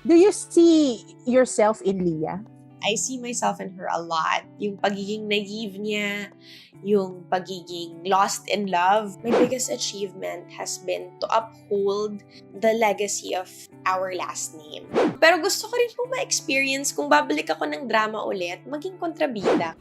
Do you see yourself in Leah? I see myself in her a lot. Yung pagiging naive niya, yung pagiging lost in love. My biggest achievement has been to uphold the legacy of our last name. Pero gusto ko rin po ma-experience kung babalik ako ng drama ulit, maging kontrabida.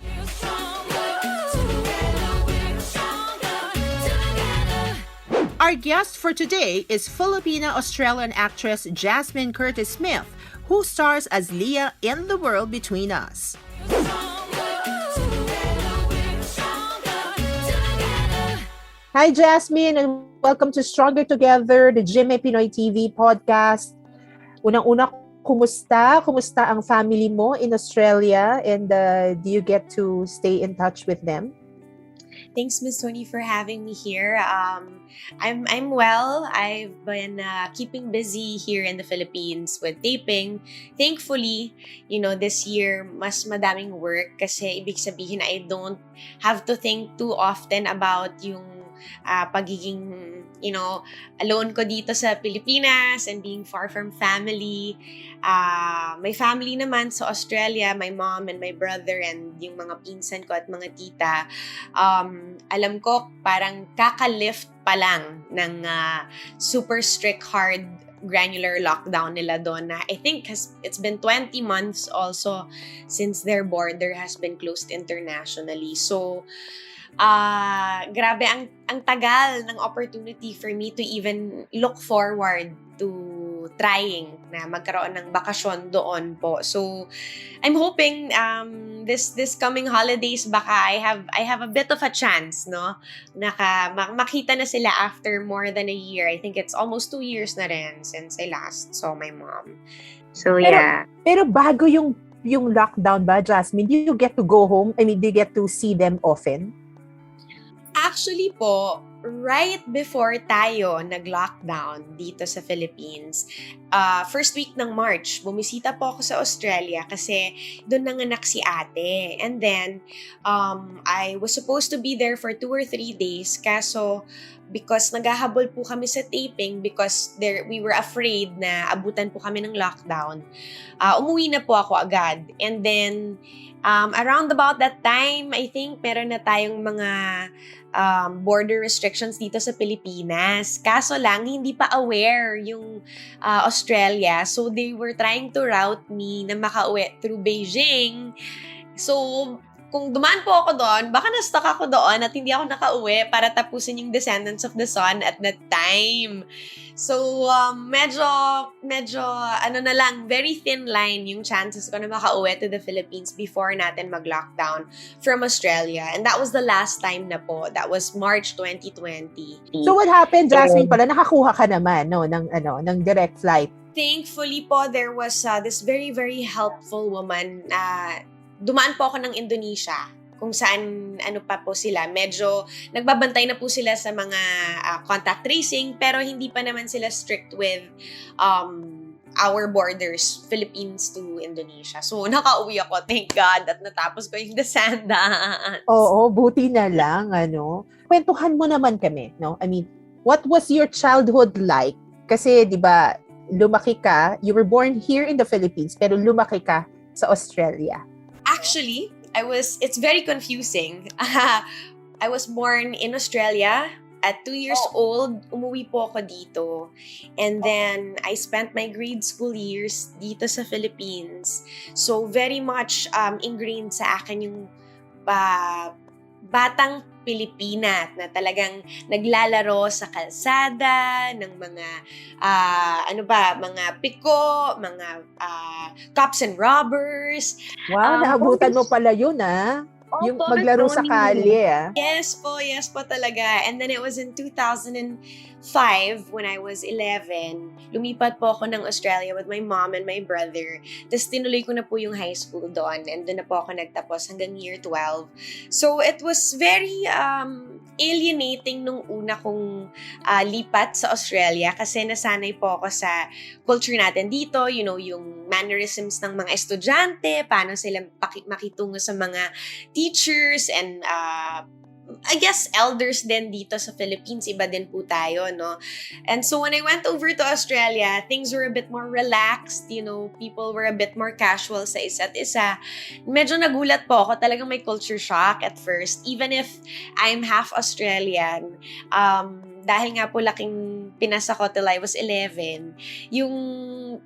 Our guest for today is Filipina-Australian actress Jasmine Curtis-Smith, who stars as Leah in The World Between Us. Hi Jasmine, and welcome to Stronger Together, the Pinoy TV podcast. Unang-una, kumusta? Kumusta ang family mo in Australia? And do you get to stay in touch with them? Thanks, Miss Tony, for having me here. I'm well. I've been keeping busy here in the Philippines with taping. Thankfully, this year mas madaming work kasi ibig sabihin I don't have to think too often about yung pagiging, alone ko dito sa Pilipinas and being far from family. My family naman sa Australia, my mom and my brother and yung mga pinsan ko at mga tita, alam ko parang kakalift pa lang ng super strict, hard, granular lockdown nila doon na I think it's been 20 months also since their border has been closed internationally. So, grabe ang tagal ng opportunity for me to even look forward to trying na magkaroon ng bakasyon doon po. So I'm hoping this coming holidays baka I have a bit of a chance, no? Makita na sila after more than a year. I think it's almost 2 years na rin since I last saw my mom. So yeah. Pero bago yung lockdown ba, Jasmine, do you get to go home? I mean, do you get to see them often? Actually po, right before tayo nag-lockdown dito sa Philippines, first week ng March, bumisita po ako sa Australia kasi doon nanganak si ate. And then, I was supposed to be there for 2 or 3 days. Kaso, because naghahabol po kami sa taping because we were afraid na abutan po kami ng lockdown, umuwi na po ako agad. And then, around about that time, I think meron na tayong mga border restrictions dito sa Pilipinas. Kaso lang, hindi pa aware yung Australia. So, they were trying to route me na makauwi through Beijing. So, kung dumaan po ako doon, baka na-stuck ako doon at hindi ako nakauwi para tapusin yung Descendants of the Sun at that time. So, medyo, na lang, very thin line yung chances ko na makauwi to the Philippines before natin mag-lockdown from Australia. And that was the last time na po. That was March 2020. So, what happened, Jasmine, pala? Nakakuha ka naman, no, ng direct flight? Thankfully po, there was this very, very helpful woman dumaan po ako ng Indonesia, kung saan pa po sila. Medyo nagbabantay na po sila sa mga contact tracing, pero hindi pa naman sila strict with our borders, Philippines to Indonesia. So, nakauwi ako, thank God, at natapos ko yung Descendants. Oo, buti na lang, Kwentuhan mo naman kami, no? I mean, what was your childhood like? Kasi, di ba, lumaki ka, you were born here in the Philippines, pero lumaki ka sa Australia. Actually, it's very confusing. I was born in Australia. At 2 years old, umuwi po ako dito. And then, I spent my grade school years dito sa Philippines. So, very much ingrained sa akin yung batang Pilipina na talagang naglalaro sa kalsada ng mga mga piko, mga cops and robbers. Wow, naabutan mo pala yun, yung maglaro sa kalye, Yes po talaga. And then it was in 2005 when I was 11. Lumipat po ako ng Australia with my mom and my brother. Tapos tinuloy ko na po yung high school doon. And doon na po ako nagtapos hanggang year 12. So it was very alienating nung una kong lipat sa Australia kasi nasanay po ako sa culture natin dito. Yung mannerisms ng mga estudyante, paano sila makitungo sa mga teachers and I guess elders din dito sa Philippines, iba din po tayo, no? And so when I went over to Australia, things were a bit more relaxed, people were a bit more casual sa isa't isa. Medyo nagulat po ako, talagang may culture shock at first, even if I'm half Australian. Dahil nga po laking Pinas ako till I was 11, yung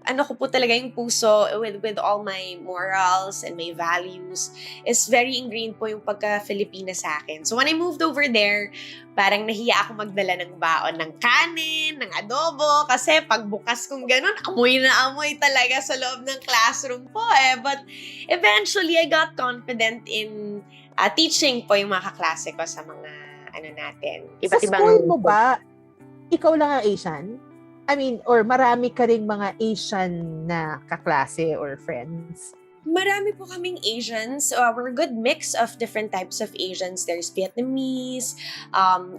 ano ko po talaga yung puso with all my morals and my values is very ingrained po yung pagka-Filipina sa akin. So when I moved over there, parang nahiya ako magdala ng baon ng kanin, ng adobo, kasi pagbukas kong ganun, amoy na amoy talaga sa loob ng classroom po eh. But eventually, I got confident in teaching po yung mga kaklase ko sa mga natin. Sa school mo ba, ikaw lang ang Asian? I mean, or marami ka ring mga Asian na kaklase or friends? Marami po kaming Asians. We're a good mix of different types of Asians. There's Vietnamese,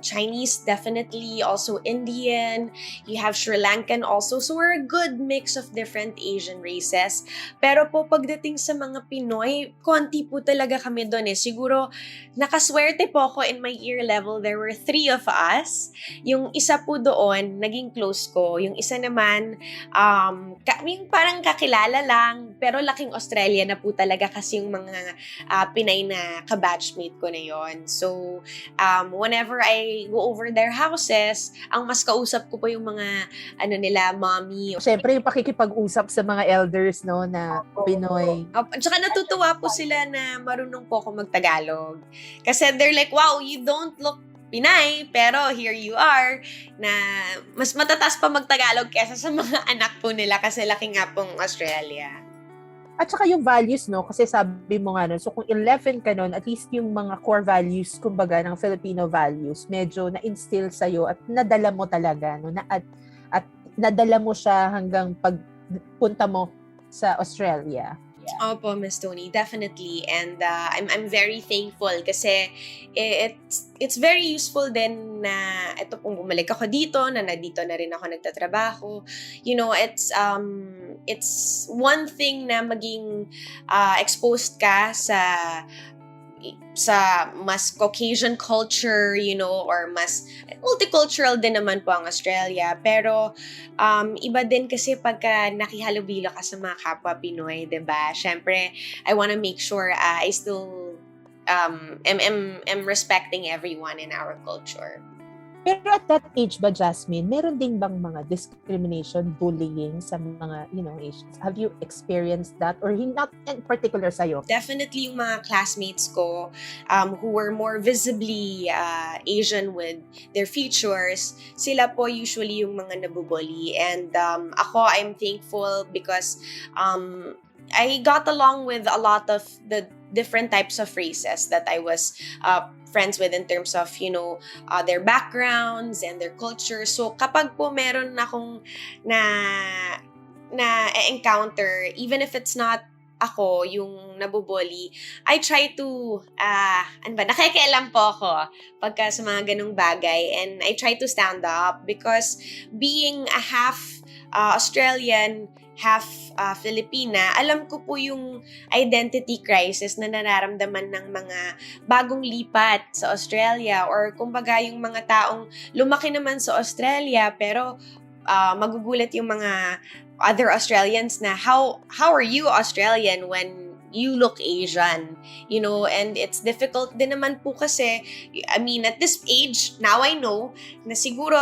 Chinese definitely, also Indian. You have Sri Lankan also. So we're a good mix of different Asian races. Pero po pagdating sa mga Pinoy, konti po talaga kami doon eh. Siguro nakaswerte po ako in my year level. There were 3 of us. Yung isa po doon, naging close ko. Yung isa naman, yung parang kakilala lang, pero laking Australia na po talaga kasi yung mga Pinay na kabatchmate ko na yon. So, whenever I go over their houses, ang mas kausap ko po yung mga, nila, mommy. Siyempre, yung pakikipag-usap sa mga elders, no, na Pinoy. At saka natutuwa po sila na marunong po ako mag-Tagalog. Kasi they're like, wow, you don't look Pinay, pero here you are, na mas matatas pa mag-Tagalog kesa sa mga anak po nila kasi laki nga pong Australia. At saka yung values, no? Kasi sabi mo nga, no? So kung 11 ka nun, at least yung mga core values, kumbaga, ng Filipino values, medyo na-instill sa'yo at nadala mo talaga, no? At nadala mo siya hanggang pagpunta mo sa Australia. Opo, Miss Tony, definitely. And I'm very thankful kasi it's very useful din na ito pong bumalik ako dito, na nandito na rin ako nagtatrabaho. It's one thing na maging exposed ka sa mas Caucasian culture, or mas multicultural din naman po ang Australia. Pero iba din kasi pagka nakihalubilo ka sa mga kapwa Pinoy, 'di ba? Syempre, I wanna make sure I still am respecting everyone in our culture. Pero at that age ba, Jasmine, meron din bang mga discrimination, bullying sa mga, Asians? Have you experienced that? Or not in particular sa'yo? Definitely yung mga classmates ko who were more visibly Asian with their features, sila po usually yung mga nabubully. And ako, I'm thankful because I got along with a lot of the different types of races that I was friends with in terms of, their backgrounds and their culture. So, kapag po meron akong na encounter, even if it's not ako yung nabubully, I try to, nakikialam po ako pagka sa mga ganung bagay, and I try to stand up because being a half Australian, half Filipina, alam ko po yung identity crisis na nararamdaman ng mga bagong lipat sa Australia, or kumbaga yung mga taong lumaki naman sa Australia pero magugulat yung mga other Australians na how are you Australian when you look Asian, and it's difficult din naman po kasi, I mean, at this age, now I know na siguro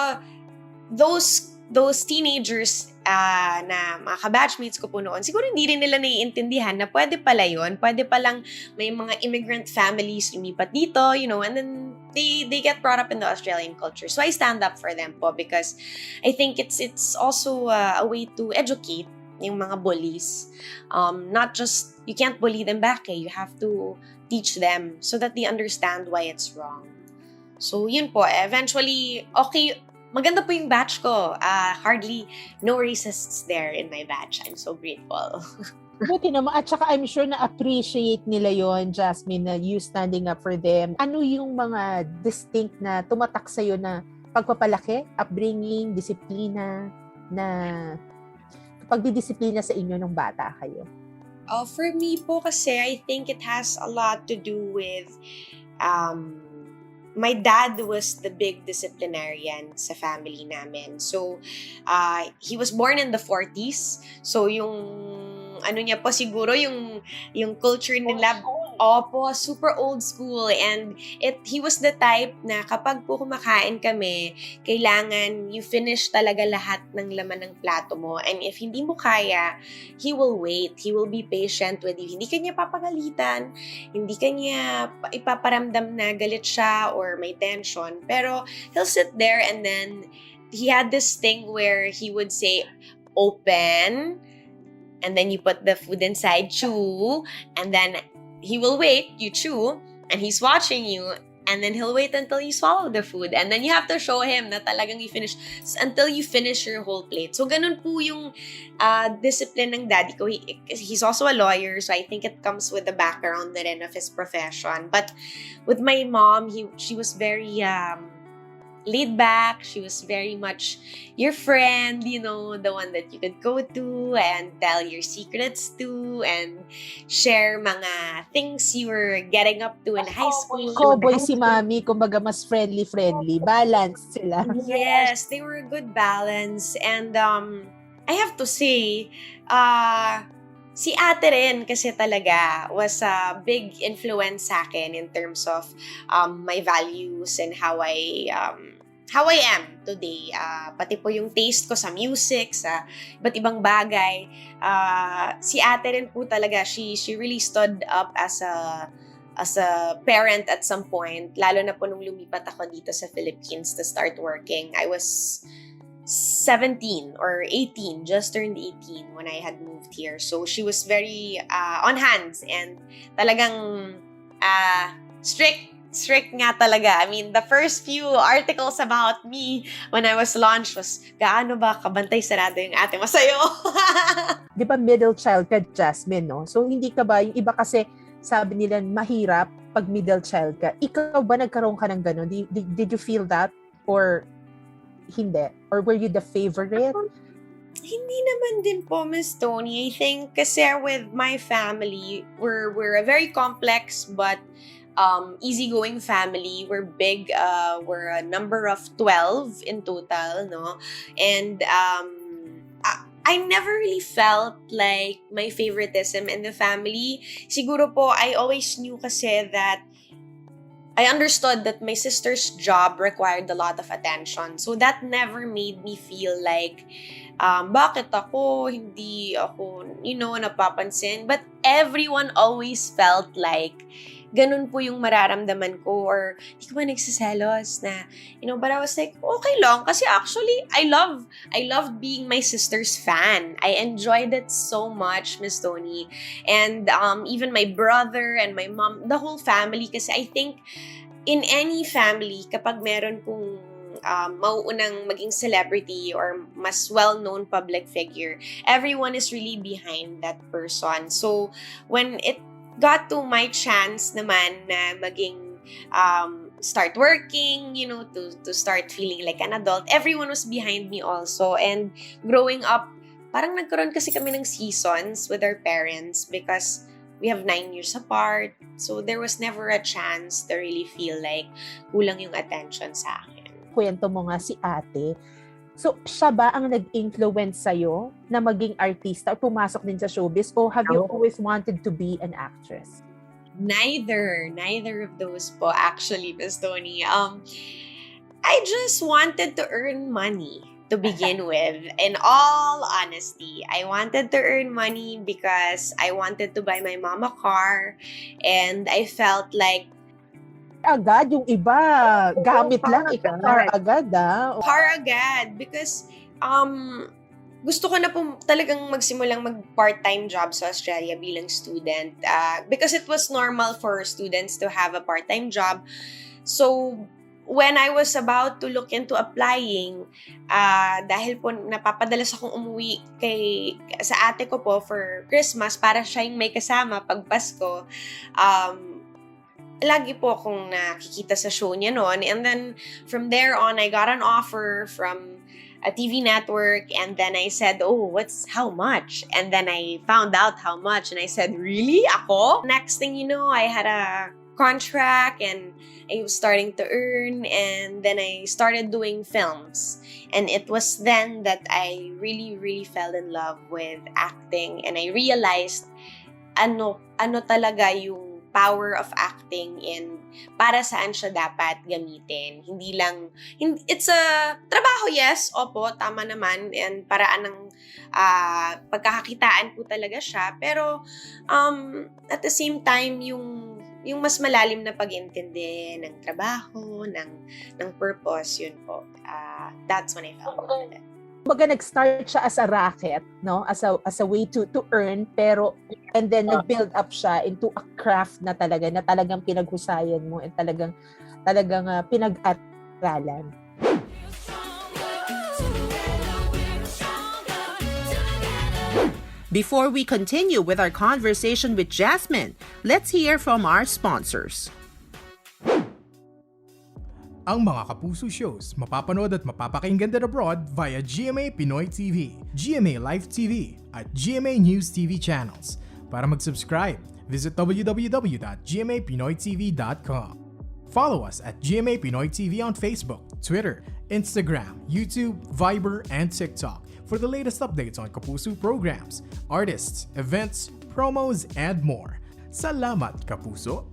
those teenagers na mga kabatchmates ko po noon, siguro hindi rin nila naiintindihan na pwede pala yun, pwede palang may mga immigrant families lumipat dito, and then they get brought up in the Australian culture. So I stand up for them po because I think it's also a way to educate yung mga bullies. Not just, you can't bully them back, you have to teach them so that they understand why it's wrong. So yun po, eventually, okay, maganda po yung batch ko. Hardly no racists there in my batch. I'm so grateful. Buti naman. At saka I'm sure na appreciate nila yon, Jasmine, na you standing up for them. Ano yung mga distinct na tumatak sa'yo na pagpapalaki, upbringing, disiplina, na pagdidisiplina sa inyo nung bata kayo? For me po kasi, I think it has a lot to do with my dad was the big disciplinarian sa family namin. So, he was born in the 40s. So, ano niya po siguro, yung culture nila, opo, super old school. And he was the type na kapag po kumakain kami, kailangan you finish talaga lahat ng laman ng plato mo. And if hindi mo kaya, he will wait. He will be patient with you. Hindi kanya papagalitan, hindi kanya ipaparamdam na galit siya or may tension. Pero he'll sit there and then he had this thing where he would say, open, and then you put the food inside, chew, and then he will wait, you chew, and he's watching you, and then he'll wait until you swallow the food. And then you have to show him na talagang until you finish your whole plate. So, ganun po yung discipline ng daddy ko. He's also a lawyer, so I think it comes with the background na rin of his profession. But with my mom, she was very laid back. She was very much your friend, the one that you could go to and tell your secrets to and share mga things you were getting up to in high school. Cowboy si Mami, kumbaga mas friendly. Balanced sila. Yes, they were a good balance. And I have to say, si ate rin kasi talaga was a big influence sa akin in terms of my values and how I am today. Pati po yung taste ko sa music, sa iba't ibang bagay. Si ate rin po talaga, she really stood up as a parent at some point. Lalo na po nung lumipat ako dito sa Philippines to start working. I was 17 or 18, just turned 18 when I had moved here. So she was very on hands and talagang strict nga talaga. I mean, the first few articles about me when I was launched was, gaano ba kabantay sarado yung ate mo sa'yo? Di ba middle child ka, Jasmine, no? So, hindi ka ba, yung iba kasi sabi nila mahirap pag middle child ka. Ikaw ba nagkaroon ka ng gano'n? Did you feel that? Or hindi? Or were you the favorite? Hindi naman din po, Miss Tony. I think kasi with my family, we're a very complex but easygoing family. We're big. We're a number of 12 in total, no? And I never really felt like my favoritism in the family. Siguro po, I always knew kasi that I understood that my sister's job required a lot of attention. So that never made me feel like, bakit ako, hindi ako, napapansin. But everyone always felt like, ganun po yung mararamdaman ko or di ko ba nagsiselos na, but I was like, okay lang. Kasi actually, I love being my sister's fan. I enjoyed it so much, Miss Tony. And even my brother and my mom, the whole family. Kasi I think, in any family, kapag meron pong mauunang maging celebrity or mas well-known public figure, everyone is really behind that person. So, when it got to my chance naman na maging start working, to start feeling like an adult, everyone was behind me also. And growing up, parang nagkaroon kasi kami ng seasons with our parents because we have 9 years apart. So there was never a chance to really feel like kulang yung attention sa akin. Kwento mo nga si ate. So, siya ba ang nag-influence sa'yo na maging artista o pumasok din sa showbiz? O have you always wanted to be an actress? Neither of those po actually, Miss Tony. I just wanted to earn money to begin with. In all honesty, I wanted to earn money because I wanted to buy my mom a car and I felt like agad yung iba. Gamit lang, car agad. Car agad. Because, gusto ko na po talagang magsimulang mag-part-time job sa Australia bilang student. Because it was normal for students to have a part-time job. So, when I was about to look into applying, dahil po napapadalas akong umuwi sa ate ko po for Christmas para siya yung may kasama pag Pasko, lagi po akong nakikita sa show niya noon. And then, from there on, I got an offer from a TV network. And then I said, how much? And then I found out how much. And I said, really? Ako? Next thing you know, I had a contract, and I was starting to earn, and then I started doing films. And it was then that I really, really fell in love with acting, and I realized ano talaga yung power of acting and para saan siya dapat gamitin. It's a trabaho, yes, opo, tama naman, and paraan ng pagkakakitaan po talaga siya. Pero at the same time, yung mas malalim na pag-intindi ng trabaho, ng purpose, yun po. That's when I fell in love with it. Kumbaga nag-start siya as a racket, no? As a way to earn, pero and then nag-build up siya into a craft na talagang pinaghusayan mo and talagang pinag-aralan. Before we continue with our conversation with Jasmine, let's hear from our sponsors. Ang mga Kapuso shows mapapanood at mapapakinggan din abroad via GMA Pinoy TV, GMA Live TV, at GMA News TV channels. Para mag-subscribe, visit www.gmapinoytv.com. Follow us at GMA Pinoy TV on Facebook, Twitter, Instagram, YouTube, Viber, and TikTok for the latest updates on Kapuso programs, artists, events, promos, and more. Salamat, Kapuso!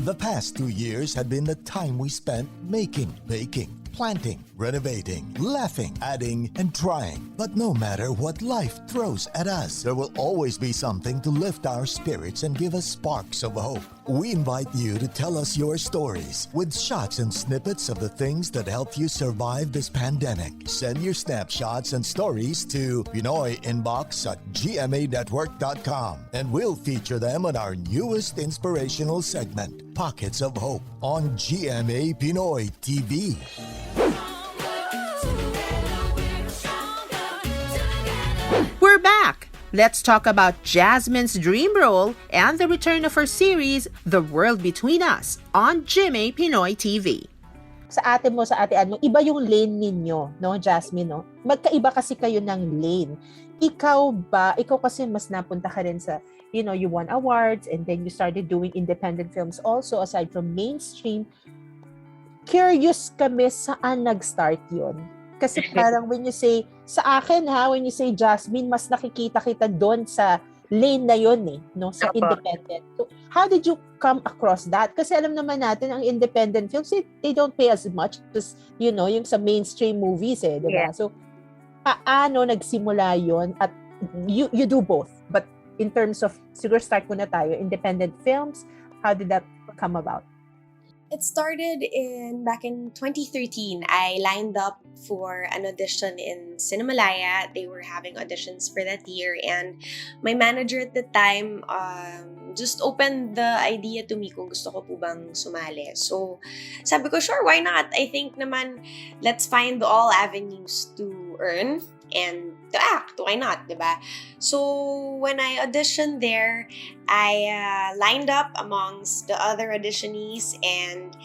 The past 2 years had been the time we spent making, baking, planting, renovating, laughing, adding, and trying. But no matter what life throws at us, there will always be something to lift our spirits and give us sparks of hope. We invite you to tell us your stories with shots and snippets of the things that helped you survive this pandemic. Send your snapshots and stories to pinoyinbox@gmanetwork.com and we'll feature them on our newest inspirational segment, Pockets of Hope, on GMA Pinoy TV. We're back! Let's talk about Jasmine's dream role and the return of her series, The World Between Us, on GMA Pinoy TV. Sa ate Ann mo, iba yung lane ninyo, no, Jasmine, no? Magkaiba kasi kayo ng lane. Ikaw kasi mas napunta ka rin sa, you won awards and then you started doing independent films also aside from mainstream. Curious kami saan nag-start yun. Kasi parang when you say, sa akin when you say Jasmine, mas nakikita kita doon sa lane na yun no? Sa independent. So, how did you come across that? Kasi alam naman natin, ang independent films, they don't pay as much as, yung sa mainstream movies diba? Yeah. So, paano nagsimula yun? At you do both. But in terms of, siguro start muna tayo, independent films, how did that come about? It started back in 2013. I lined up for an audition in Cinemalaya. They were having auditions for that year, and my manager at the time just opened the idea to me kung gusto ko po bang sumali. So, sabi ko, sure, why not? I think naman, let's find all avenues to earn and to act. Why not, diba? So, when I auditioned there, I lined up amongst the other auditionees and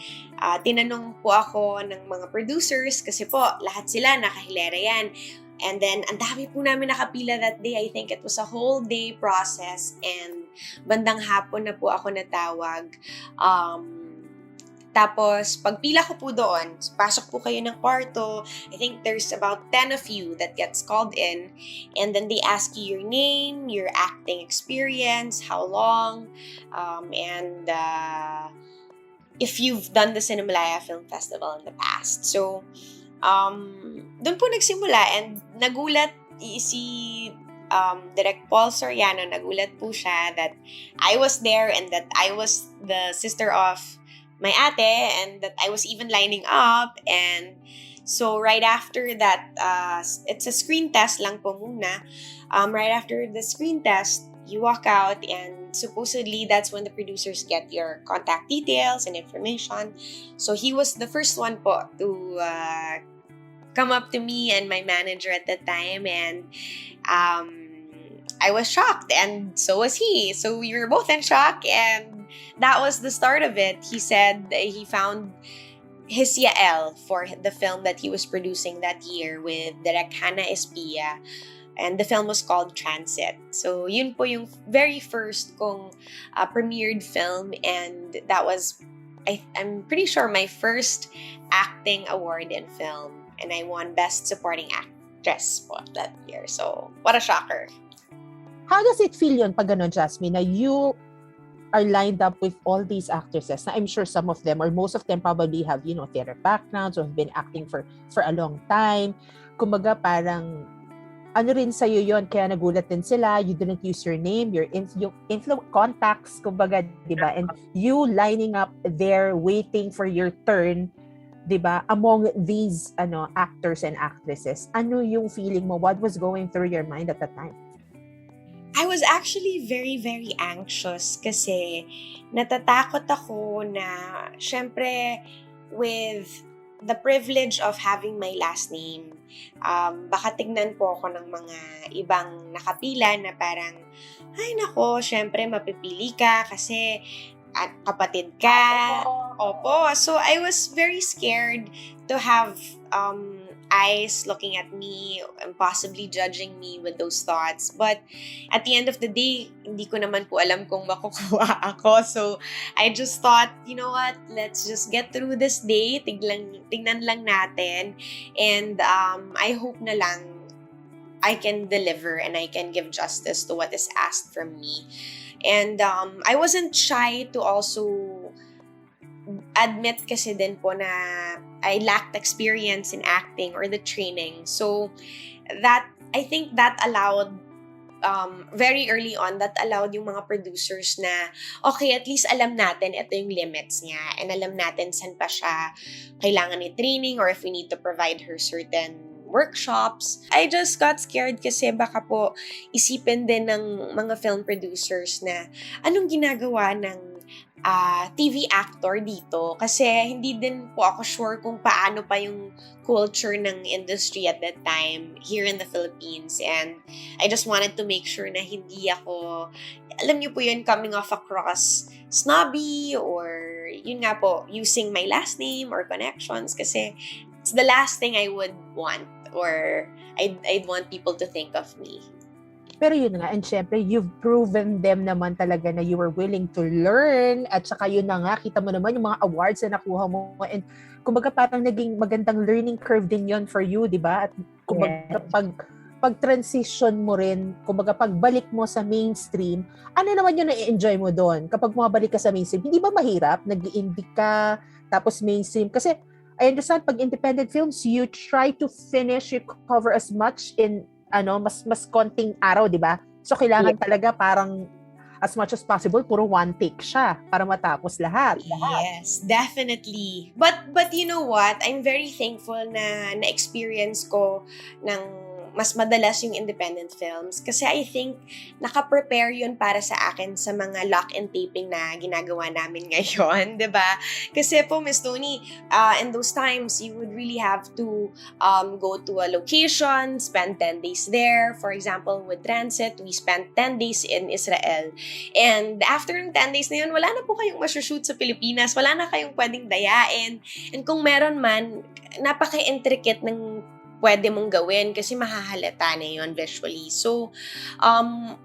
tinanong po ako ng mga producers kasi po, lahat sila nakahilera yan. And then, ang dami po namin nakapila that day. I think it was a whole day process and bandang hapon na po ako natawag. Tapos, pagpila ko po doon, pasok po kayo ng kwarto. I think there's about 10 of you that gets called in. And then they ask you your name, your acting experience, how long, and if you've done the Cinemalaya Film Festival in the past. So, doon po nagsimula and nagulat si Direct Paul Soriano, nagulat po siya that I was there and that I was the sister of my ate and that I was even lining up. And so right after that, it's a screen test lang po muna. Right after the screen test, you walk out and supposedly that's when the producers get your contact details and information. So he was the first one po to come up to me and my manager at the time, and I was shocked and so was he. So we were both in shock, and that was the start of it. He said that he found his Yael for the film that he was producing that year with Direk Hannah Espia. And the film was called Transit. So yun po yung very first kong premiered film, and that was, I'm pretty sure, my first acting award in film. And I won Best Supporting Actress po that year. So, what a shocker. How does it feel yun pag gano'n, Jasmine, na you are lined up with all these actresses na I'm sure some of them or most of them probably have, theater backgrounds or have been acting for a long time. Kumbaga parang ano rin sa'yo yun, kaya nagulat din sila, you didn't use your name, your contacts, kumbaga, di ba? And you lining up there, waiting for your turn, di ba? Among these actors and actresses, ano yung feeling mo? What was going through your mind at the time? I was actually very, very anxious kasi natatakot ako na, syempre, with the privilege of having my last name, baka tignan po ako ng mga ibang nakapila na parang, ay nako, syempre mapipili ka kasi kapatid ka. Opo. So I was very scared to have eyes looking at me and possibly judging me with those thoughts. But at the end of the day, hindi ko naman po alam kung makukuha ako. So I just thought, you know what, let's just get through this day. Tignan lang natin. And I hope na lang I can deliver and I can give justice to what is asked from me. And I wasn't shy to also admit kasi din po na I lacked experience in acting or the training. So that, I think that allowed, very early on, that allowed yung mga producers na, okay, at least alam natin ito yung limits niya and alam natin saan pa siya kailangan ni training or if we need to provide her certain workshops. I just got scared kasi baka po isipin din ng mga film producers na anong ginagawa ng TV actor dito kasi hindi din po ako sure kung paano pa yung culture ng industry at that time here in the Philippines, and I just wanted to make sure na hindi ako, alam niyo po yun, coming off across snobby or yun nga po, using my last name or connections kasi it's the last thing I would want or I'd want people to think of me. Pero yun nga, and syempre, you've proven them naman talaga na you were willing to learn, at saka yun na nga, kita mo naman yung mga awards na nakuha mo, and kumbaga parang naging magandang learning curve din yon for you, di ba? At kumbaga pag-transition mo rin, kumbaga pagbalik mo sa mainstream, ano naman yung na-enjoy mo doon? Kapag bumabalik ka sa mainstream, hindi ba mahirap? Nag-indie ka, tapos mainstream? Kasi I understand, pag independent films, you try to finish, you cover as much in mas konting araw, di ba? So, kailangan talaga parang as much as possible, puro one take siya para matapos lahat. Yes, definitely. But you know what? I'm very thankful na na-experience ko ng mas madalas yung independent films kasi I think naka-prepare yun para sa akin sa mga lock and taping na ginagawa namin ngayon, di ba? Kasi po, Miss Tony, in those times, you would really have to go to a location, spend 10 days there. For example, with Transit, we spent 10 days in Israel. And after ng 10 days na yun, wala na po kayong masushoot sa Pilipinas, wala na kayong pwedeng dayain. And kung meron man, napaka-intricate ng pwede mong gawin kasi mahahalata na yun visually. So,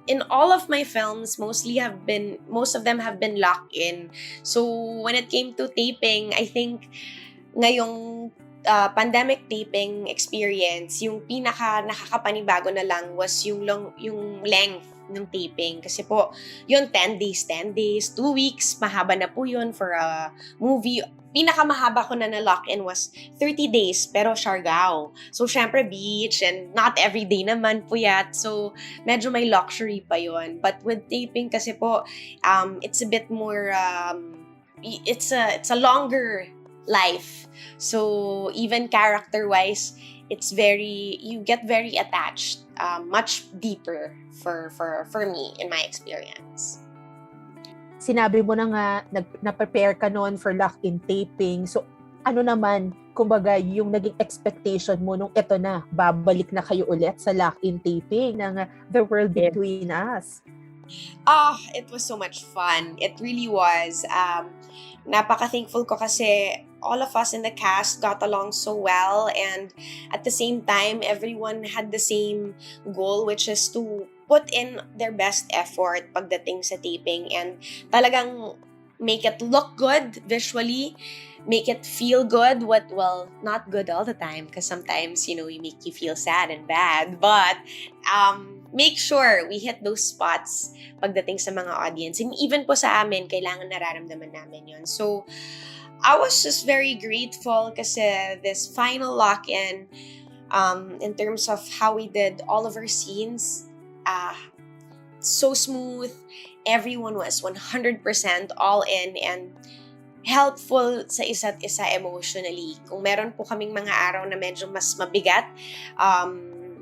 in all of my films, most of them have been locked in. So, when it came to taping, I think ngayong pandemic taping experience, yung pinaka nakakapanibago na lang was yung length ng taping. Kasi po, yun 10 days, 2 weeks, mahaba na po yun for a movie. Pinakamahaba ko na na-lock-in was 30 days, pero Siargao. So, syempre, beach, and not every day naman po yat. So, medyo may luxury pa yon. But with taping kasi po, it's a bit more, it's a longer life. So, even character-wise, you get very attached, much deeper for me, in my experience. Sinabi mo na nga, na-prepare ka noon for lock-in taping. So, ano naman, kumbaga, yung naging expectation mo nung eto na, babalik na kayo ulit sa lock-in taping ng The World Between Us? It was so much fun. It really was. Napaka-thankful ko kasi all of us in the cast got along so well, and at the same time, everyone had the same goal, which is to put in their best effort pagdating sa taping and talagang make it look good visually, make it feel good. Not good all the time, because sometimes, we make you feel sad and bad, but make sure we hit those spots pagdating sa mga audience. And even po sa amin, kailangan nararamdaman namin yun. So, I was just very grateful kasi this final lock-in, in terms of how we did all of our scenes, so smooth. Everyone was 100% all in and helpful sa isa't isa emotionally. Kung meron po kaming mga araw na medyo mas mabigat,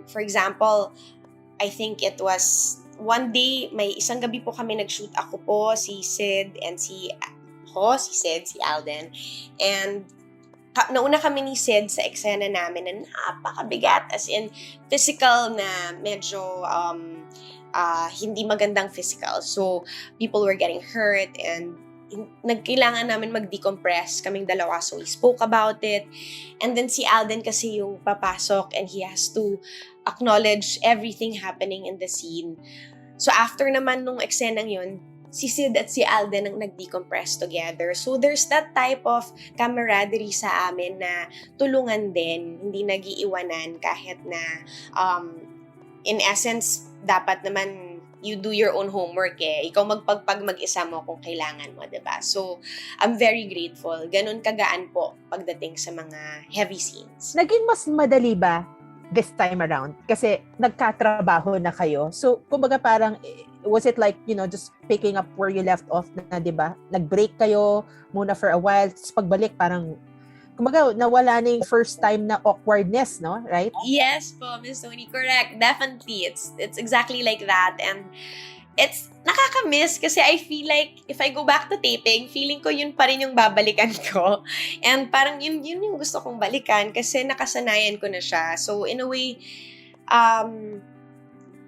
for example, I think it was one day, may isang gabi po kami nag-shoot, ako po, si Sid, and si Alden. And nauna kami ni Sid sa eksena namin na napakabigat, as in physical na medyo hindi magandang physical. So, people were getting hurt and nagkailangan namin mag-decompress kaming dalawa. So, we spoke about it. And then si Alden kasi yung papasok and he has to acknowledge everything happening in the scene. So, after naman nung eksenang yun, si Sid at si Alden ang nag-decompress together. So, there's that type of camaraderie sa amin na tulungan din, hindi nag-iiwanan kahit na, in essence, dapat naman you do your own homework eh. Ikaw magpagpag mag-isa mo kung kailangan mo, diba? So, I'm very grateful. Ganun kagaan po pagdating sa mga heavy scenes. Naging mas madali ba this time around? Kasi nagkatrabaho na kayo. So, kumbaga parang, was it like, just picking up where you left off na, di ba? Nag-break kayo muna for a while, tapos pagbalik parang, kumbaga, nawala na yung first time na awkwardness, no? Right? Yes po, Miss Tony. Correct. Definitely. It's exactly like that. And it's nakaka-miss kasi I feel like if I go back to taping, feeling ko yun pa rin yung babalikan ko. And parang yun yung gusto kong balikan kasi nakasanayan ko na siya. So, in a way,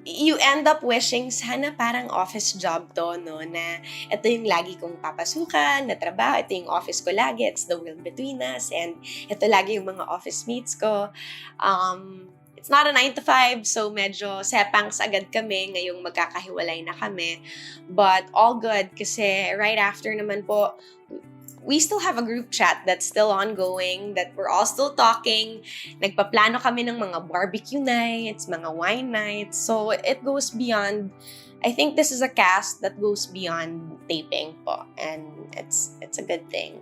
you end up wishing sana parang office job to, no? Na ito yung lagi kong papasukan na trabaho, ito yung office ko lagi, it's the world between us, and ito lagi yung mga office mates ko. It's not a 9 to 5, so medyo sepangs agad kami, ngayong magkakahiwalay na kami. But all good, kasi right after naman po, we still have a group chat that's still ongoing, that we're all still talking. Nagpaplano kami ng mga barbecue nights, mga wine nights. So, it goes beyond, I think this is a cast that goes beyond taping po. And it's a good thing.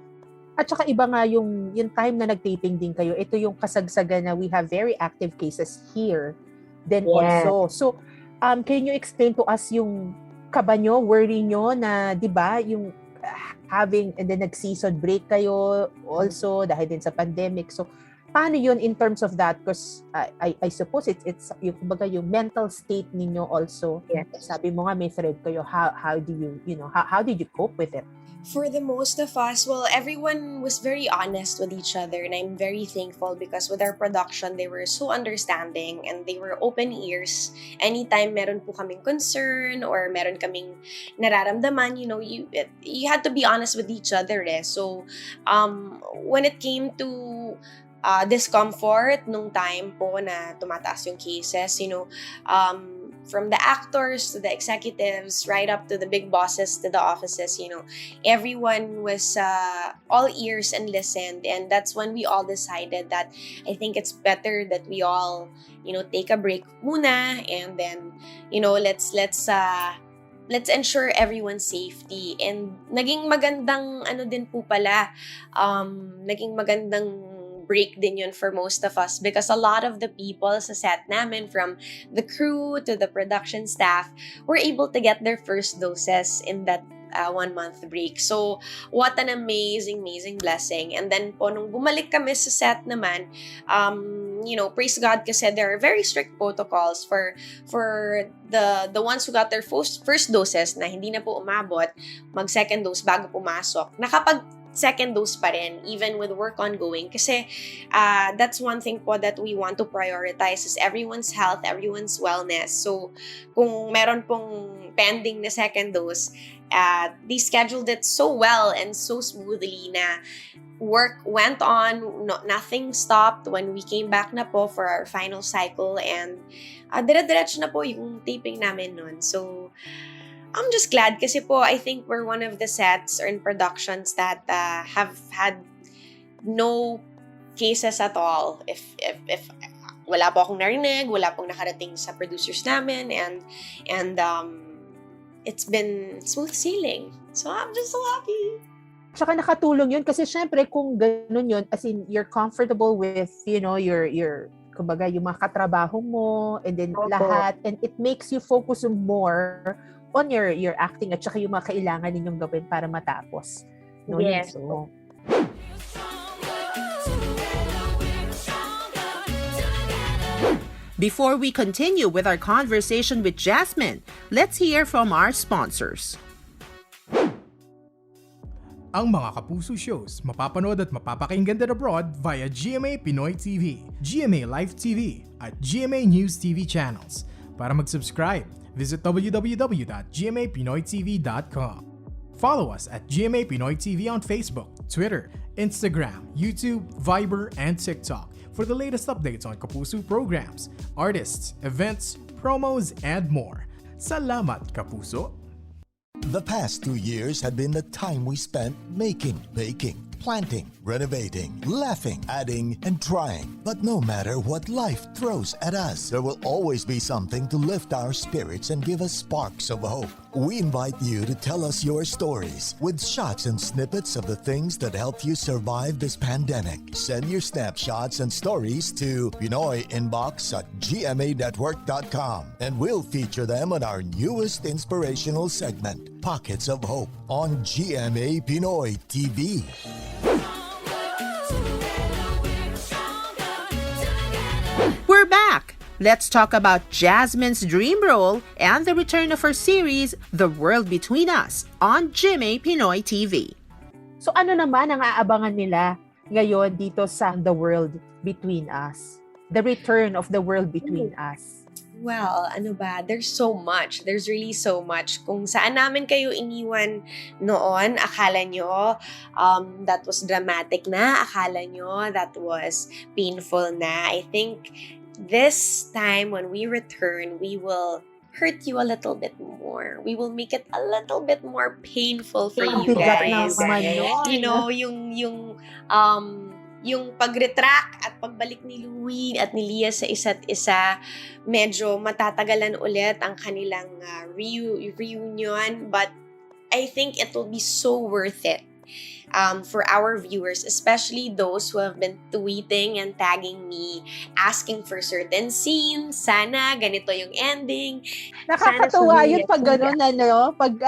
At saka iba nga yung time na nag-taping din kayo, ito yung kasagsagan na we have very active cases here then also. So, can you explain to us yung kaba nyo, worry nyo na, di ba, yung having, and then nag-season break kayo also dahil din sa pandemic. So, paano yun in terms of that? Because I suppose it's yung, kumbaga, yung mental state ninyo also. Yes. Sabi mo nga may thread kayo. How do you, how did you cope with it? For the most of us, well, everyone was very honest with each other, and I'm very thankful because with our production, they were so understanding and they were open ears. Anytime meron po kaming concern or meron kaming nararamdaman, you had to be honest with each other. So, when it came to discomfort nung time po na tumataas yung cases, from the actors to the executives, right up to the big bosses, to the offices, everyone was all ears and listened. And that's when we all decided that I think it's better that we all, take a break muna, and then, let's ensure everyone's safety. And naging magandang din po pala, naging magandang break din yun for most of us, because a lot of the people sa set namin, from the crew to the production staff, were able to get their first doses in that 1 month break. So, what an amazing blessing. And then po, nung bumalik kami sa set naman, praise God, kasi there are very strict protocols for the ones who got their first doses na hindi na po umabot, mag second dose bago pumasok. second dose pa rin, even with work ongoing. Kasi that's one thing po that we want to prioritize is everyone's health, everyone's wellness. So, kung meron pong pending na second dose, they scheduled it so well and so smoothly na work went on, nothing stopped when we came back na po for our final cycle, and dire-diretso na po yung taping namin nun. So, I'm just glad kasi po I think we're one of the sets or in productions that have had no cases at all. If wala po akong narinig, wala pong nakarating sa producers namin, and it's been smooth sailing. So I'm just so happy. Tsaka nakatulong yun kasi syempre kung ganun yun, as in you're comfortable with, your kumbaga yung mga katrabaho mo and then lahat, and it makes you focus more on your acting at saka yung mga kailangan ninyong gawin para matapos. No? Yes. So, before we continue with our conversation with Jasmine, let's hear from our sponsors. Ang mga Kapuso shows mapapanood at mapapakinggan din abroad via GMA Pinoy TV, GMA Live TV, at GMA News TV channels. Para mag-subscribe, visit www.gmapinoytv.com. Follow us at GMA Pinoy TV on Facebook, Twitter, Instagram, YouTube, Viber, and TikTok for the latest updates on Kapuso programs, artists, events, promos, and more. Salamat, Kapuso! The past 2 years had been the time we spent making, baking, planting, renovating, laughing, adding, and trying. But no matter what life throws at us, there will always be something to lift our spirits and give us sparks of hope. We invite you to tell us your stories with shots and snippets of the things that helped you survive this pandemic. Send your snapshots and stories to Pinoy inbox at gmanetwork.com, and we'll feature them on our newest inspirational segment, Pockets of Hope, on GMA Pinoy TV. We're back! Let's talk about Jasmine's dream role and the return of her series, The World Between Us, on GMA Pinoy TV. so ano naman ang aabangan nila ngayon dito sa The World Between Us? The return of The World Between Us. Well, ano ba? There's so much. There's really so much. Kung saan namin kayo iniwan noon, akala nyo that was dramatic na, akala nyo that was painful na. I think this time when we return, we will hurt you a little bit more. We will make it a little bit more painful for you Bigat guys. naman yun. You know, yung pag-retract at pagbalik ni Louie at ni Leah sa isa't isa, medyo matatagalan ulit ang kanilang reunion, but I think it will be so worth it for our viewers, especially those who have been tweeting and tagging me, asking for certain scenes. Sana ganito yung ending. Nakakatuwa yun pag gano'n, pag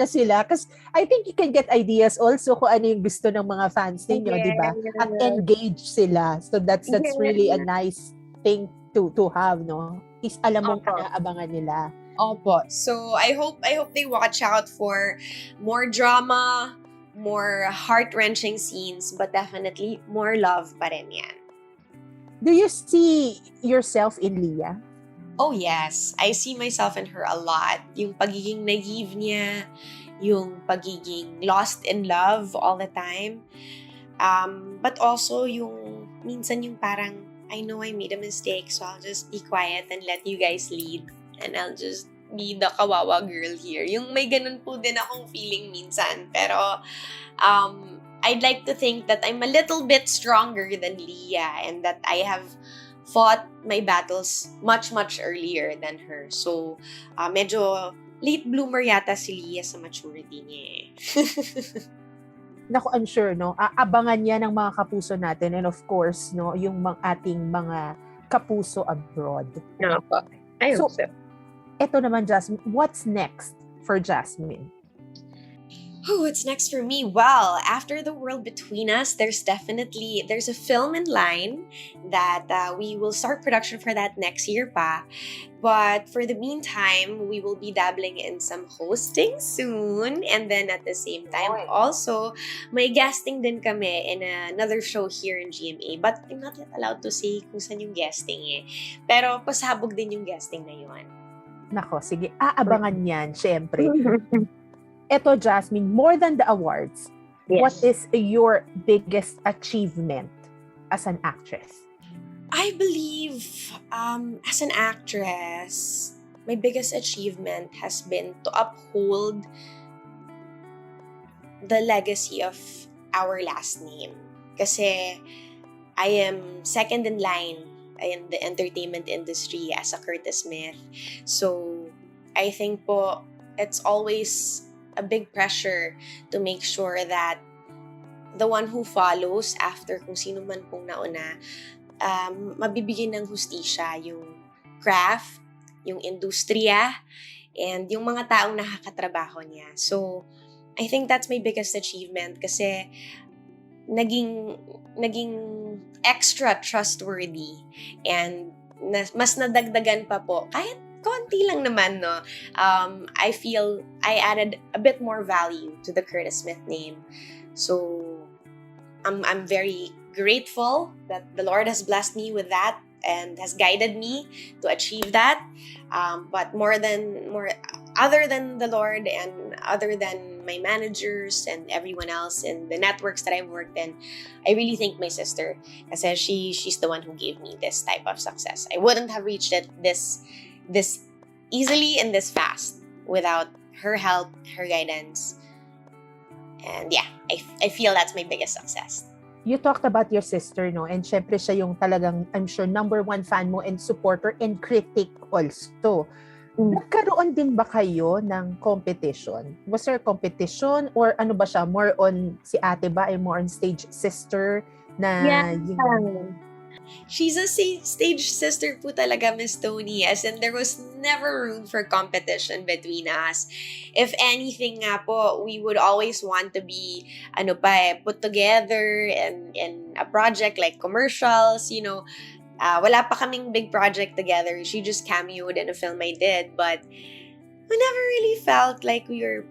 sila. Kasi I think you can get ideas also kung ano yung gusto ng mga fans ninyo, di ba? At engage sila. So that's really a nice thing to have, no? Is alam mong inaabangan nila. Opo. So I hope they watch out for more drama, more heart-wrenching scenes, but definitely more love pa rin yan. Do you see yourself in Leah? Oh yes, I see myself in her a lot. Yung pagiging naive niya, yung pagiging lost in love all the time. But also yung minsan yung parang, I know I made a mistake, so I'll just be quiet and let you guys lead. And I'll just be the kawawa girl here. Yung may ganun po din akong feeling minsan. Pero, I'd like to think that I'm a little bit stronger than Leah and that I have fought my battles much, much earlier than her. So, medyo late bloomer yata si Leah sa maturity niya eh. Naku, I'm sure, no? Aabangan yan ng mga kapuso natin, and of course, no, yung ating mga kapuso abroad. No, I hope so. Eto naman, Jasmine, what's next for Jasmine? Oh, what's next for me? Well, after The World Between Us, there's a film in line that we will start production for that next year pa. But for the meantime, we will be dabbling in some hosting soon. And then at the same time, also, may guesting din kami in another show here in GMA. But I'm not yet allowed to say kung saan yung guesting eh. Pero pasabog din yung guesting na yun. Nako, sige. Aabangan yan, syempre. Eto, Jasmine, more than the awards, what is your biggest achievement as an actress? I believe, as an actress, my biggest achievement has been to uphold the legacy of our last name. Kasi I am second in line in the entertainment industry as a Curtis-Smith. So, I think po, it's always a big pressure to make sure that the one who follows after kung sino man pong nauna, mabibigyan ng hustisya yung craft, yung industriya, and yung mga taong nakakatrabaho niya. So, I think that's my biggest achievement kasi naging extra trustworthy and mas nadagdagan pa po kahit konti lang naman, no? I feel I added a bit more value to the Curtis-Smith name. So, I'm very grateful that the Lord has blessed me with that and has guided me to achieve that. But other than the Lord and other than my managers and everyone else in the networks that I've worked in, I really thank my sister kasi she's the one who gave me this type of success. I wouldn't have reached it this easily and this fast without her help, her guidance. And yeah, I feel that's my biggest success. You talked about your sister, no? And syempre siya yung talagang, I'm sure, number one fan mo and supporter and critic also. Nagkaroon din ba kayo ng competition? Was there a competition or ano ba siya? More on, si ate ba ay more on stage sister na She's a stage sister po talaga, Miss Tony. As in, there was never room for competition between us. If anything nga po, we would always want to be, put together in a project like commercials, wala pa kaming big project together. She just cameoed in a film I did, but we never really felt like we were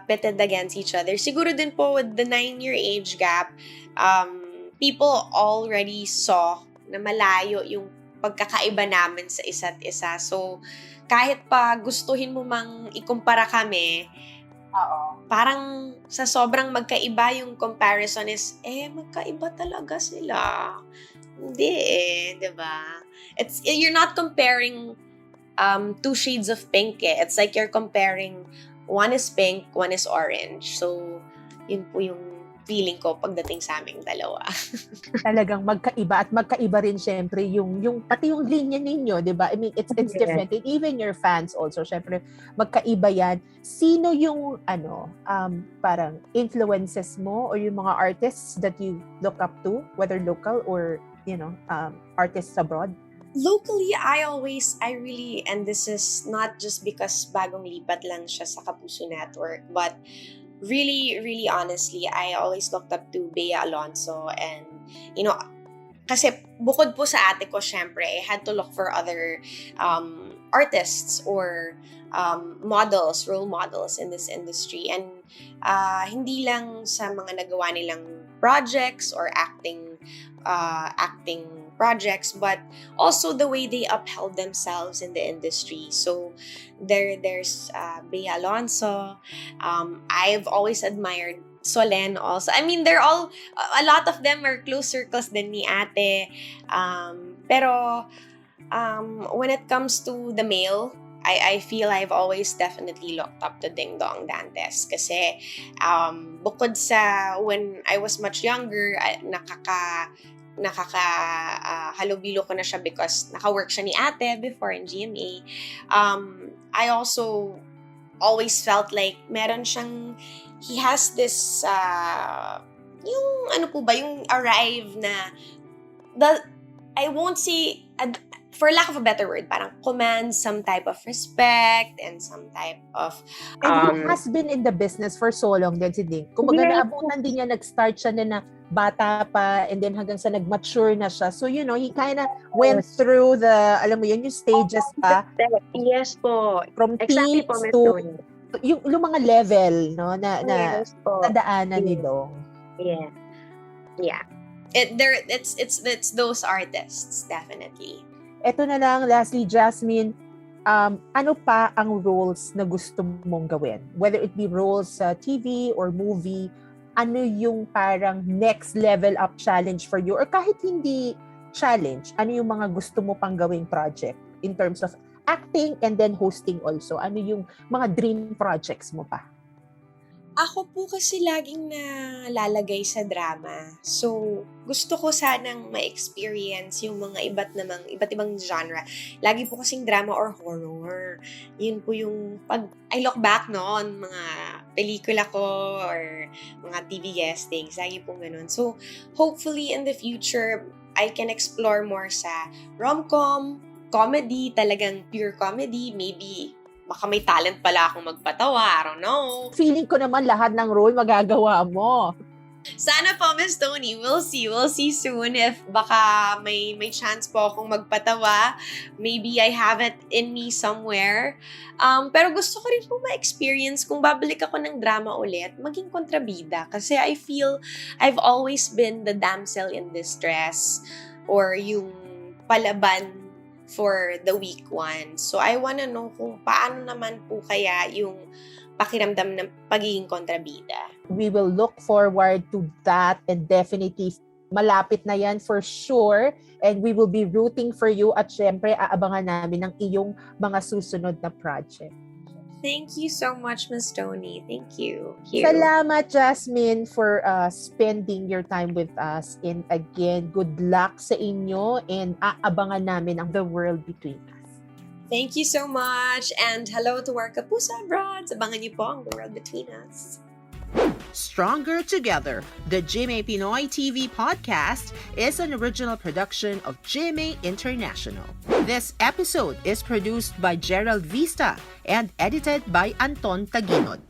pitted against each other. Siguro din po with the 9-year age gap, people already saw na malayo yung pagkakaiba namin sa isa't isa. So, kahit pa gustuhin mo mang ikumpara kami, parang sa sobrang magkaiba yung comparison is, magkaiba talaga sila. Hindi diba? You're not comparing two shades of pink eh. It's like you're comparing one is pink, one is orange. So, yun po yung feeling ko pagdating sa aming dalawa. Talagang magkaiba at magkaiba rin syempre yung pati yung linya ninyo, 'di ba? I mean, it's different. And even your fans also, syempre magkaiba 'yan. Sino yung parang influences mo or yung mga artists that you look up to, whether local or, artists abroad? Locally, I really, and this is not just because bagong lipat lang siya sa Kapuso Network, but really, really honestly, I always looked up to Bea Alonso and, kasi bukod po sa ate ko, syempre, I had to look for other artists or role models in this industry. And hindi lang sa mga nagawa nilang projects or acting projects, but also the way they upheld themselves in the industry. So there's Bea Alonso. I've always admired Solen also. I mean, a lot of them are close circles din ni ate. Pero when it comes to the male, I feel I've always definitely looked up to Ding Dong Dantes kasi bukod sa when I was much younger, halubilo ko na siya because naka-work siya ni ate before in GMA. I also always felt like he has this yung arrive na I won't say for lack of a better word, parang commands some type of respect and some type of And he has been in the business for so long din si Ding. Kumbaga Yes. naabutan din niya, nag-start siya na bata pa and then hanggang sa nag-mature na siya. So, you know, he kind of went through the, alam mo yun, yung stages pa Yes po. from Exactly po, teens Miss to Tony. yung mga level, no, na Yes po. nadaanan ni Yes. Dong. Yeah. Yeah. it's those artists, definitely. Ito na lang, lastly, Jasmine, ano pa ang roles na gusto mong gawin? Whether it be roles sa TV or movie, ano yung parang next level up challenge for you? Or kahit hindi challenge, ano yung mga gusto mo pang gawing project in terms of acting and then hosting also? Ano yung mga dream projects mo pa? Ako po kasi laging nalalagay sa drama. So, gusto ko sanang ma-experience yung mga iba't ibang genre. Lagi po kasing drama or horror. Yun po yung pag I look back noon, mga pelikula ko or mga TV guestings, lagi pong ganun. So, hopefully in the future, I can explore more sa rom-com, comedy, talagang pure comedy, maybe baka may talent pala akong magpatawa, I don't know. Feeling ko naman lahat ng role magagawa mo. Sana po, Miss Tony. We'll see soon if baka may chance po akong magpatawa. Maybe I have it in me somewhere. Pero gusto ko rin po ma-experience kung babalik ako ng drama ulit, maging kontrabida. Kasi I feel I've always been the damsel in distress or yung palaban for the weak one. So I wanna know kung paano naman po kaya yung pakiramdam ng pagiging kontrabida. We will look forward to that and definitely malapit na yan for sure. And we will be rooting for you at syempre aabangan namin ang iyong mga susunod na project. Thank you so much, Miss Tony. Thank you. Salamat, Jasmine, for spending your time with us. And again, good luck sa inyo and aabangan namin ang The World Between Us. Thank you so much. And hello to our Kapuso abroad. Abangan niyo po ang The World Between Us. Stronger Together, the GMA Pinoy TV podcast, is an original production of GMA International. This episode is produced by Gerald Vista and edited by Anton Taginod.